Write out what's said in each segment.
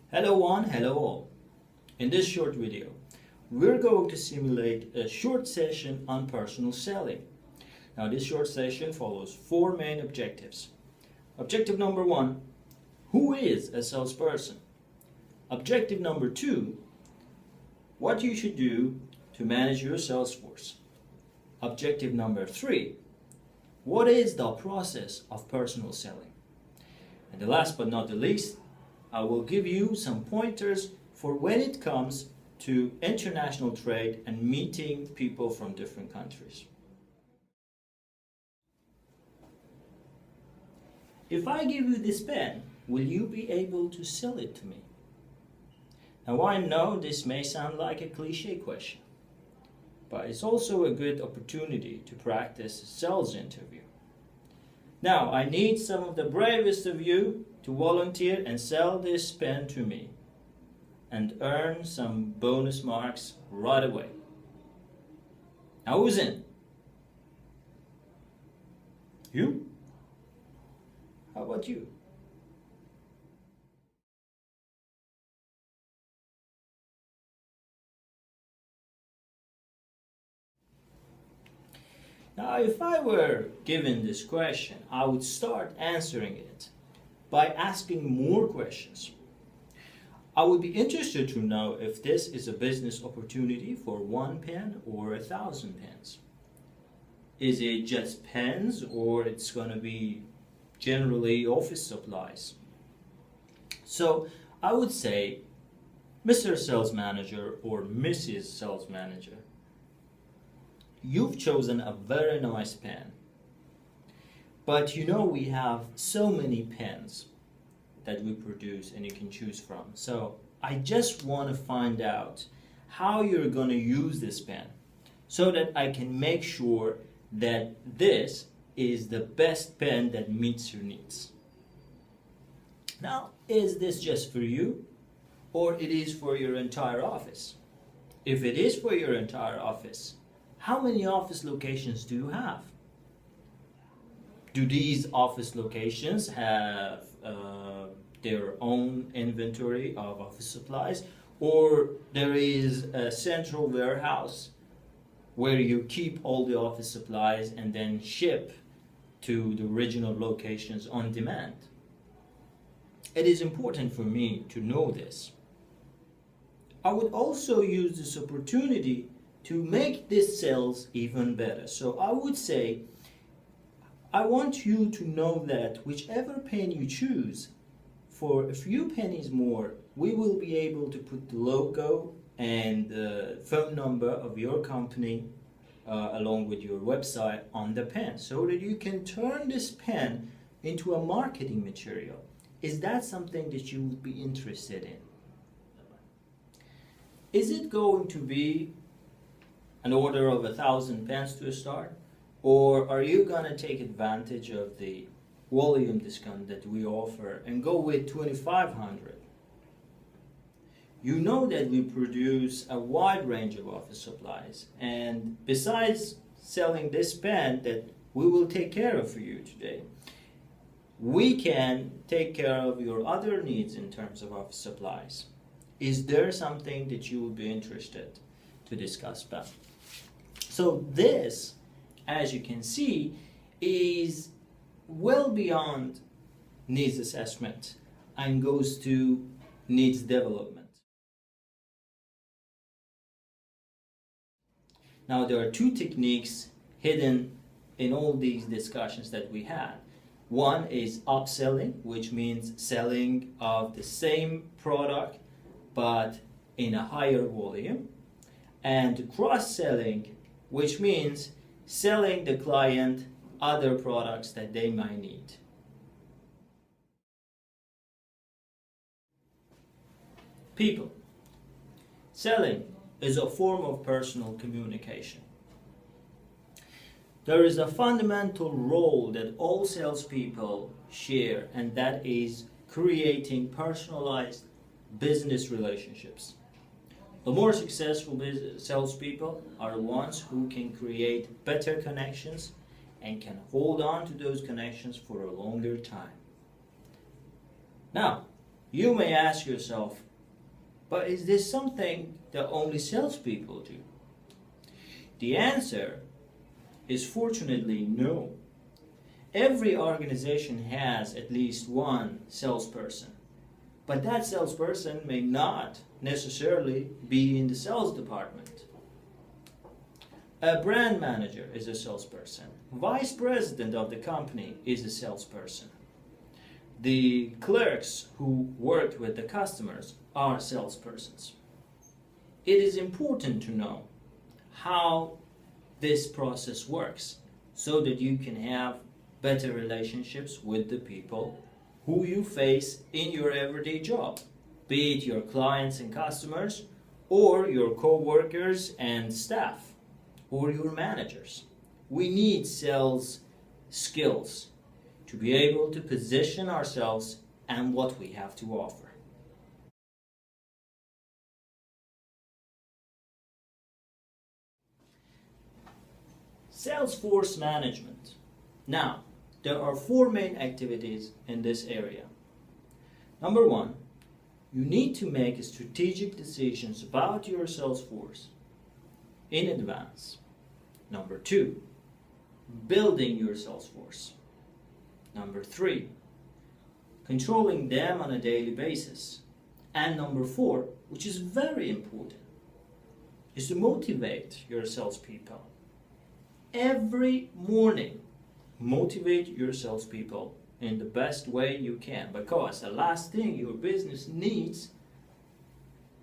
Hello one, hello all. In this short video, we're going to simulate a short session on personal selling. Now this short session follows four main objectives. Objective number one, who is a salesperson? Objective number two, what you should do to manage your sales force. Objective number three, what is the process of personal selling? And the last but not the least, I will give you some pointers for when it comes to international trade and meeting people from different countries. If I give you this pen, will you be able to sell it to me? Now I know this may sound like a cliche question, but it's also a good opportunity to practice a sales interview. Now I need some of the bravest of you to volunteer and sell this pen to me and earn some bonus marks right away. Now who's in? You? How about you? Now if I were given this question, I would start answering it by asking more questions. I would be interested to know if this is a business opportunity for one pen or 1,000 pens. Is it just pens or it's going to be generally office supplies? So I would say, Mr. Sales Manager or Mrs. Sales Manager, you've chosen a very nice pen. But you know we have so many pens that we produce and you can choose from. So I just want to find out how you're going to use this pen so that I can make sure that this is the best pen that meets your needs. Now, is this just for you or it is for your entire office? If it is for your entire office, how many office locations do you have? Do these office locations have their own inventory of office supplies, or there is a central warehouse where you keep all the office supplies and then ship to the original locations on demand? It is important for me to know this. I would also use this opportunity to make this sales even better. So I would say, I want you to know that whichever pen you choose, for a few pennies more, we will be able to put the logo and the phone number of your company along with your website on the pen so that you can turn this pen into a marketing material. Is that something that you would be interested in? Is it going to be an order of 1,000 pens to start? Or are you going to take advantage of the volume discount that we offer and go with 2,500? You know that we produce a wide range of office supplies, and besides selling this pen that we will take care of for you today, we can take care of your other needs in terms of office supplies. Is there something that you would be interested to discuss about? So this, as you can see, is well beyond needs assessment and goes to needs development. Now there are two techniques hidden in all these discussions that we had. One is upselling, which means selling of the same product but in a higher volume, and cross-selling, which means selling the client other products that they might need. People. Selling is a form of personal communication. There is a fundamental role that all salespeople share, and that is creating personalized business relationships. The more successful salespeople are the ones who can create better connections and can hold on to those connections for a longer time. Now, You may ask yourself, but is this something that only salespeople do? The answer is fortunately no. Every organization has at least one salesperson, but that salesperson may not necessarily be in the sales department. A brand manager is a salesperson. Vice president of the company is a salesperson. The clerks who work with the customers are salespersons. It is important to know how this process works so that you can have better relationships with the people who you face in your everyday job, be it your clients and customers, or your co-workers and staff, or your managers. We need sales skills to be able to position ourselves and what we have to offer. Salesforce management. Now, there are 4 main activities in this area. Number 1, you need to make strategic decisions about your sales force in advance. Number 2, building your sales force. Number 3, controlling them on a daily basis. And number 4, which is very important, is to motivate your salespeople. Every morning, motivate your salespeople in the best way you can, because the last thing your business needs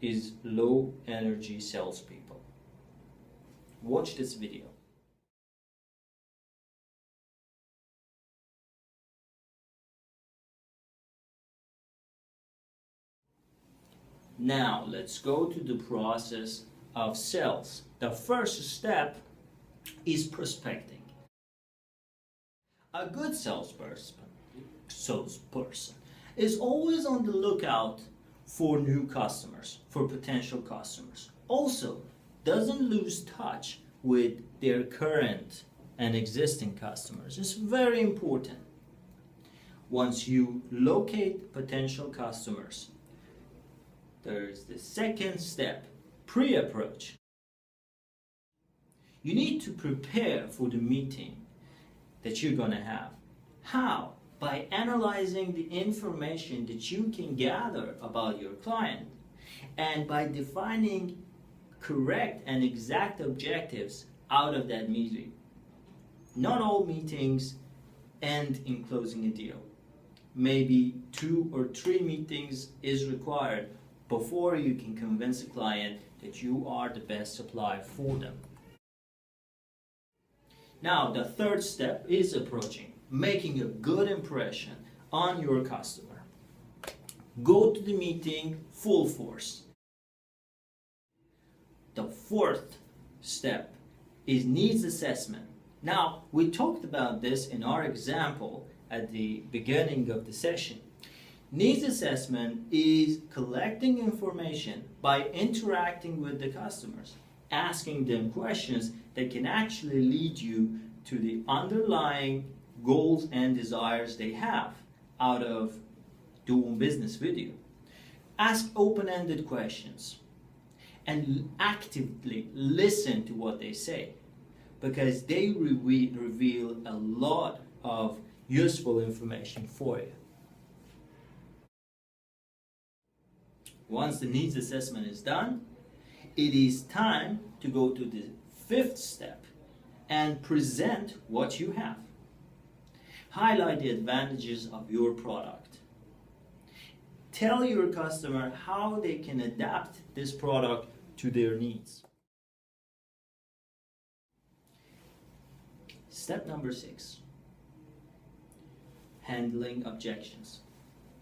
is low energy salespeople. Watch this video. Now let's go to the process of sales. The first step is prospecting. A good salesperson is always on the lookout for new customers, for potential customers. Also, doesn't lose touch with their current and existing customers. It's very important. Once you locate potential customers, there's the second step, pre-approach. You need to prepare for the meeting that you're going to have. How? By analyzing the information that you can gather about your client and by defining correct and exact objectives out of that meeting. Not all meetings end in closing a deal. Maybe 2 or 3 meetings is required before you can convince a client that you are the best supplier for them. Now, the third step is approaching, making a good impression on your customer. Go to the meeting full force. The fourth step is needs assessment. Now, we talked about this in our example at the beginning of the session. Needs assessment is collecting information by interacting with the customers, asking them questions that can actually lead you to the underlying goals and desires they have out of doing business with you. Ask open-ended questions and actively listen to what they say, because they reveal a lot of useful information for you. Once the needs assessment is done, it is time to go to the fifth step and present what you have. Highlight the advantages of your product. Tell your customer how they can adapt this product to their needs. Step number 6. Handling objections.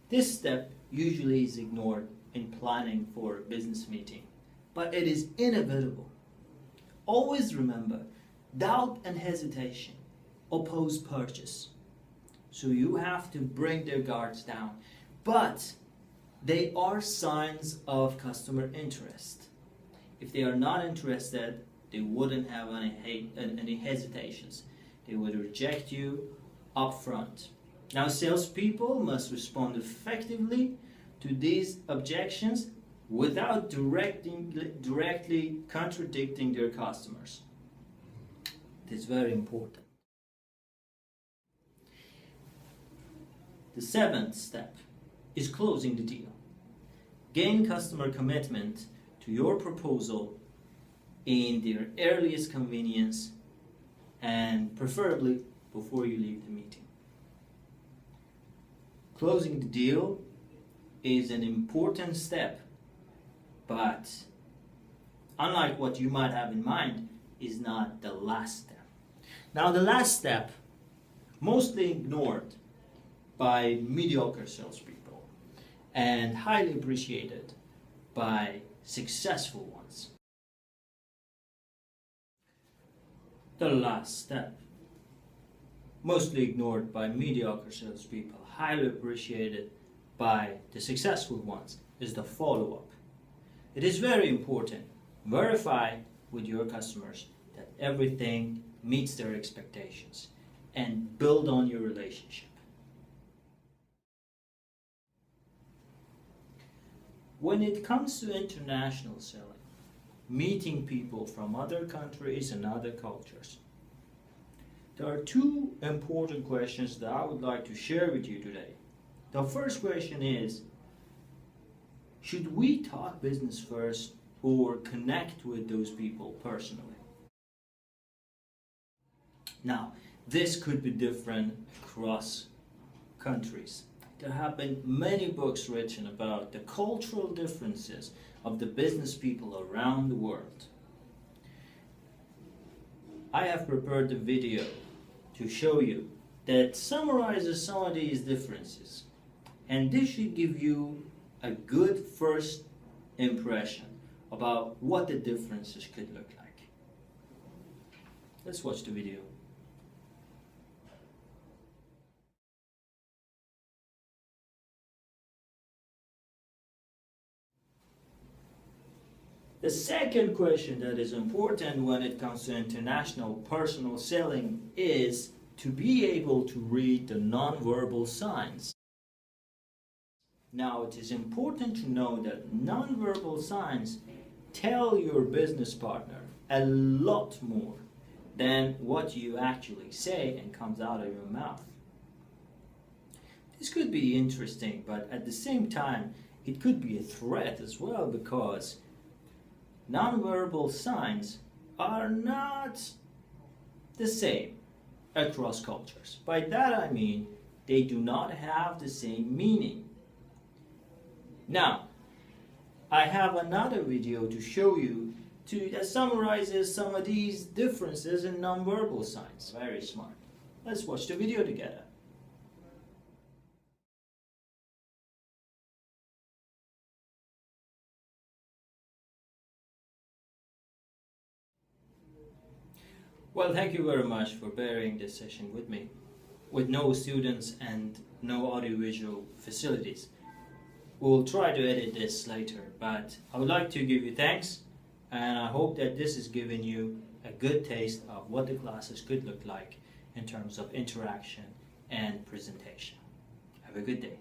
This step usually is ignored in planning for a business meeting, but it is inevitable. Always remember, doubt and hesitation oppose purchase. So you have to bring their guards down. But they are signs of customer interest. If they are not interested, they wouldn't have any hesitations. They would reject you up front. Now, salespeople must respond effectively to these objections without directly contradicting their customers. It is very important. The seventh step is closing the deal. Gain customer commitment to your proposal in their earliest convenience and preferably before you leave the meeting. Closing the deal is an important step, but unlike what you might have in mind, is not the last step. Now, the last step, mostly ignored by mediocre salespeople and highly appreciated by successful ones. The last step, mostly ignored by mediocre salespeople, highly appreciated by the successful ones, is the follow-up. It is very important. Verify with your customers that everything meets their expectations and build on your relationship. When it comes to international selling, meeting people from other countries and other cultures, there are two important questions that I would like to share with you today. The first question is, should we talk business first or connect with those people personally? Now, this could be different across countries. There have been many books written about the cultural differences of the business people around the world. I have prepared a video to show you that summarizes some of these differences, and this should give you a good first impression about what the differences could look like. Let's watch the video. The second question that is important when it comes to international personal selling is to be able to read the nonverbal signs. Now, it is important to know that nonverbal signs tell your business partner a lot more than what you actually say and comes out of your mouth. This could be interesting, but at the same time, it could be a threat as well, because nonverbal signs are not the same across cultures. By that I mean they do not have the same meaning. Now, I have another video to show you that summarizes some of these differences in nonverbal signs. Very smart. Let's watch the video together. Well, thank you very much for bearing this session with me. With no students and no audiovisual facilities, we'll try to edit this later, but I would like to give you thanks, and I hope that this has given you a good taste of what the classes could look like in terms of interaction and presentation. Have a good day.